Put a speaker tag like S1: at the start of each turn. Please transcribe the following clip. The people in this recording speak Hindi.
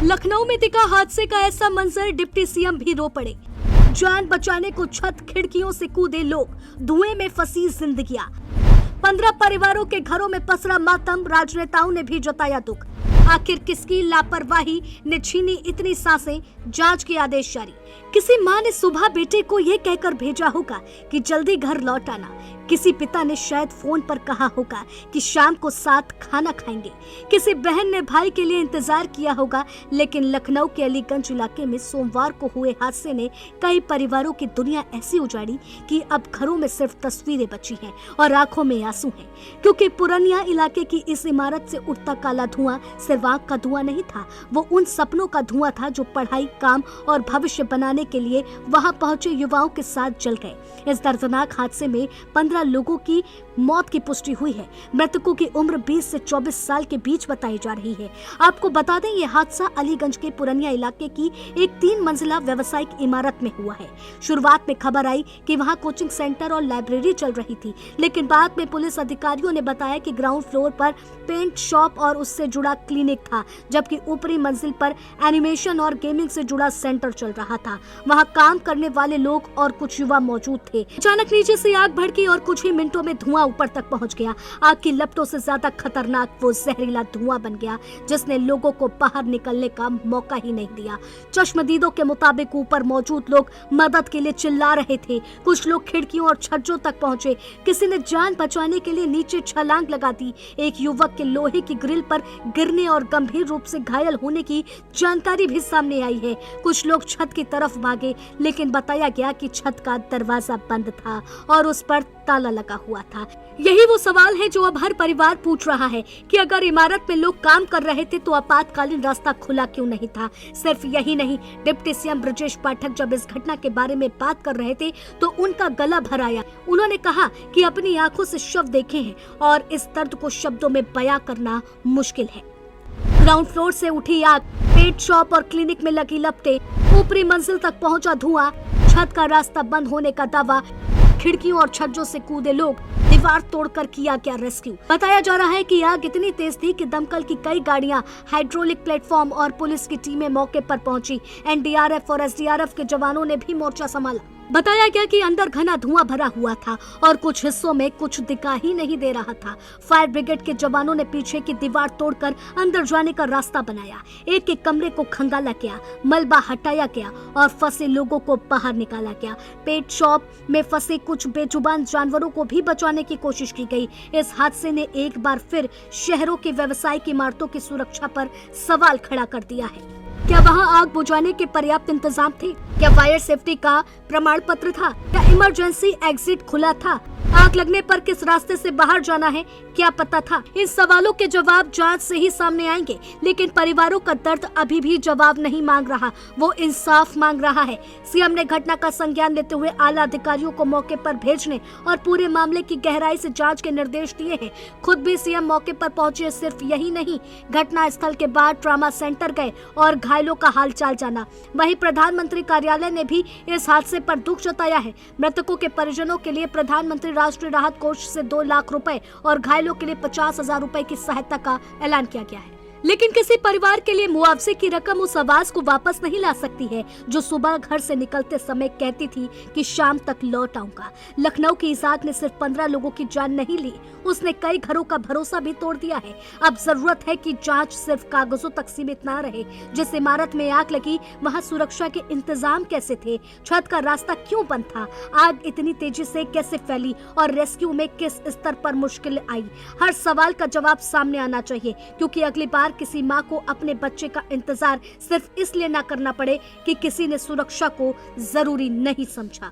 S1: लखनऊ में दिखा हादसे का ऐसा मंजर, डिप्टी सीएम भी रो पड़े। जान बचाने को छत खिड़कियों से कूदे लोग, धुएं में फंसी जिंदगियां। 15 परिवारों के घरों में पसरा मातम, राजनेताओं ने भी जताया दुख। आखिर किसकी लापरवाही ने छीनी इतनी सांसें, जांच के आदेश जारी। किसी मां ने सुबह बेटे को ये कहकर भेजा होगा कि जल्दी घर लौट आना। किसी पिता ने शायद फोन पर कहा होगा कि शाम को साथ खाना खाएंगे। किसी बहन ने भाई के लिए इंतजार किया होगा। लेकिन लखनऊ के अलीगंज इलाके में सोमवार को हुए हादसे ने कई परिवारों की दुनिया ऐसी उजाड़ी कि अब घरों में सिर्फ तस्वीरें बची हैं और आंखों में आंसू हैं। क्योंकि पुरानिया इलाके की इस इमारत से उठता काला धुआं सिर्फ आग का धुआं नहीं था, वो उन सपनों का धुआं था जो पढ़ाई, काम और भविष्य बनाने के लिए वहां पहुंचे युवाओं के साथ जल गए। इस दर्दनाक हादसे में 15 लोगों की मौत की पुष्टि हुई है। मृतकों की उम्र 20 से 24 साल के बीच बताई जा रही है। आपको बता दें, ये हादसा अलीगंज के पुरानिया इलाके की एक 3 मंजिला व्यवसायिक इमारत में हुआ है। शुरुआत में खबर आई कि वहां कोचिंग सेंटर और लाइब्रेरी चल रही थी, लेकिन बाद में पुलिस अधिकारियों ने बताया कि ग्राउंड फ्लोर पर पेंट शॉप और उससे जुड़ा क्लिनिक था, जबकि ऊपरी मंजिल पर एनिमेशन और गेमिंग से जुड़ा सेंटर चल रहा था। वहां काम करने वाले लोग और कुछ युवा मौजूद थे। अचानक नीचे से आग भड़की और कुछ ही मिनटों में धुआं ऊपर तक पहुंच गया। आग की लपटों से ज्यादा खतरनाक वो जहरीला धुआं बन गया, जिसने लोगों को बाहर निकलने का मौका ही नहीं दिया। चश्मदीदों के मुताबिक ऊपर मौजूद लोग मदद के लिए चिल्ला रहे थे। कुछ लोग खिड़कियों और छज्जों तक पहुंचे। किसी ने जान बचाने के लिए नीचे छलांग लगा दी। एक युवक के लोहे की ग्रिल पर गिरने और गंभीर रूप से घायल होने की जानकारी भी सामने आई है। कुछ लोग छत की तरफ भागे, लेकिन बताया गया कि छत का दरवाजा बंद था और उस पर ताला लगा हुआ था। यही वो सवाल है जो अब हर परिवार पूछ रहा है कि अगर इमारत में लोग काम कर रहे थे तो आपातकालीन रास्ता खुला क्यों नहीं था। सिर्फ यही नहीं, डिप्टी सीएम ब्रजेश पाठक जब इस घटना के बारे में बात कर रहे थे तो उनका गला भर आया। उन्होंने कहा कि अपनी आंखों से शव देखे हैं और इस दर्द को शब्दों में बयां करना मुश्किल है। ग्राउंड फ्लोर से उठी आग, पेट शॉप और क्लिनिक में लगी लपटें, ऊपरी मंजिल तक पहुंचा धुआं, छत का रास्ता बंद होने का दावा, खिड़कियों और छज्जों से कूदे लोग, दीवार तोड़कर किया गया रेस्क्यू। बताया जा रहा है कि आग इतनी तेज थी कि दमकल की कई गाड़ियां, हाइड्रोलिक प्लेटफॉर्म और पुलिस की टीमें मौके पर पहुंची। एनडीआरएफ और एसडीआरएफ के जवानों ने भी मोर्चा संभाला। बताया गया कि अंदर घना धुआं भरा हुआ था और कुछ हिस्सों में कुछ दिखा ही नहीं दे रहा था। फायर ब्रिगेड के जवानों ने पीछे की दीवार तोड़कर अंदर जाने का रास्ता बनाया। एक एक कमरे को खंगाला गया, मलबा हटाया गया और फंसे लोगों को बाहर निकाला गया। पेट शॉप में फंसे कुछ बेजुबान जानवरों को भी बचाने की कोशिश की गई। इस हादसे ने एक बार फिर शहरों की व्यावसायिक इमारतों की सुरक्षा पर सवाल खड़ा कर दिया है। क्या वहां आग बुझाने के पर्याप्त इंतजाम थे? क्या फायर सेफ्टी का प्रमाण पत्र था? क्या इमरजेंसी एग्जिट खुला था? आग लगने पर किस रास्ते से बाहर जाना है, क्या पता था? इन सवालों के जवाब जांच से ही सामने आएंगे, लेकिन परिवारों का दर्द अभी भी जवाब नहीं मांग रहा, वो इंसाफ मांग रहा है। सीएम ने घटना का संज्ञान लेते हुए आला अधिकारियों को मौके पर भेजने और पूरे मामले की गहराई से जांच के निर्देश दिए हैं। खुद भी सीएम मौके पर पहुंचे। सिर्फ यही नहीं, घटना स्थल के बाद ट्रॉमा सेंटर गए और घायलों का हालचाल जाना। वहीं प्रधानमंत्री कार्यालय ने भी इस हादसे पर दुख जताया है। मृतकों के परिजनों के लिए प्रधानमंत्री राष्ट्रीय राहत कोष से 2 लाख रुपए और घायलों के लिए 50,000 रुपए की सहायता का ऐलान किया गया है। लेकिन किसी परिवार के लिए मुआवजे की रकम उस आवाज को वापस नहीं ला सकती है जो सुबह घर से निकलते समय कहती थी कि शाम तक लौट आऊंगा। लखनऊ की इस आग ने सिर्फ 15 लोगों की जान नहीं ली, उसने कई घरों का भरोसा भी तोड़ दिया है। अब जरूरत है कि जांच सिर्फ कागजों तक सीमित ना रहे। जिस इमारत में आग लगी वहां सुरक्षा के इंतजाम कैसे थे? छत का रास्ता क्यों बंद था? आग इतनी तेजी से कैसे फैली और रेस्क्यू में किस स्तर पर मुश्किल आई? हर सवाल का जवाब सामने आना चाहिए, क्योंकि अगली बार किसी माँ को अपने बच्चे का इंतजार सिर्फ इसलिए ना करना पड़े कि किसी ने सुरक्षा को जरूरी नहीं समझा।